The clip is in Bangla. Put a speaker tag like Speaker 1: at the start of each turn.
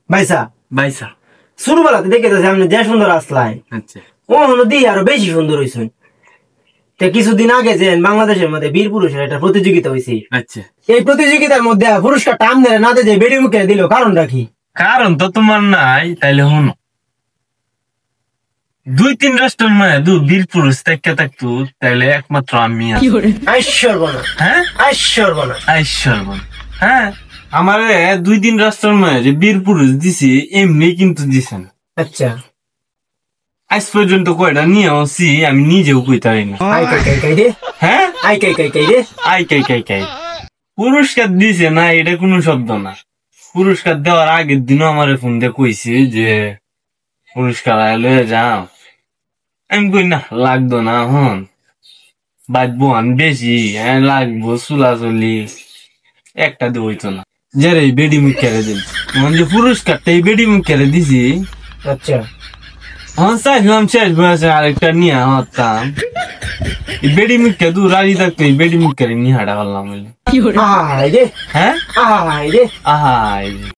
Speaker 1: ভাইসা
Speaker 2: বাইসা।
Speaker 1: ছোটবেলাতে দেখে যাচ্ছে আপনি যে সুন্দর আসলাই
Speaker 2: আচ্ছা
Speaker 1: ও হলো দিয়ে আরো বেশি সুন্দর হয়েছেন। কিছুদিন আগে যে বাংলাদেশের মধ্যে বীর পুরুষের একটা প্রতিযোগিতা হয়েছে,
Speaker 2: আচ্ছা।
Speaker 1: এই প্রতিযোগিতার মধ্যে পুরস্কার টান ধরে না যে বেড়ি মুখে দিল, কারণটা কি?
Speaker 2: কারণ তো তোমার নাই, তাইলে হনো 2-3 রাষ্ট্রের মাঝে বীর পুরুষ থাকতো, তাইলে একমাত্র আমি আছি।
Speaker 1: আইশ্বর্বনা,
Speaker 2: হ্যাঁ
Speaker 1: আইশ্বর্বনা,
Speaker 2: আইশ্বর্বন। হ্যাঁ, আমারে 2-3 রাষ্ট্রের মাঝে যে বীর পুরুষ দিছে এমনি কিন্তু দিছে না।
Speaker 1: আচ্ছা
Speaker 2: আজ পর্যন্ত কয়টা নিয়ে আসছি আমি নিজেও কইতে পারি না।
Speaker 1: আই কাই কাই কাই রে,
Speaker 2: হ্যাঁ,
Speaker 1: আই কাই কাই কাই রে।
Speaker 2: আই কাই কাই কাই। পুরস্কার দিছে না, এটা কোনো শব্দ না। পুরস্কার দেওয়ার আগের দিনও আমার ফোন দিয়ে কইছে যে পুরস্কার আইলে যাও। আমি কই না, লাগতো না, হন বাঁচবো আমি বেশি, হ্যাঁ লাগবো চুলাচলি একটা দিয়ে হইতো না। যারে বেডি মুখ কেড়ে দিল, যে পুরস্কারটা এই বেডি মুখ কেড়ে দিছি।
Speaker 1: আচ্ছা
Speaker 2: হ্যাঁ, চাইছিলাম শেষ বয়সে আরেকটা নিয়ে হতাম। এই বেডি মুখ কে দু রাজি থাকতো, এই বেডি মুখ কেড়ে নিয়ে হাঁটা পারলাম।
Speaker 1: আহাই রে,
Speaker 2: হ্যাঁ,
Speaker 1: আহাই রে।
Speaker 2: আহা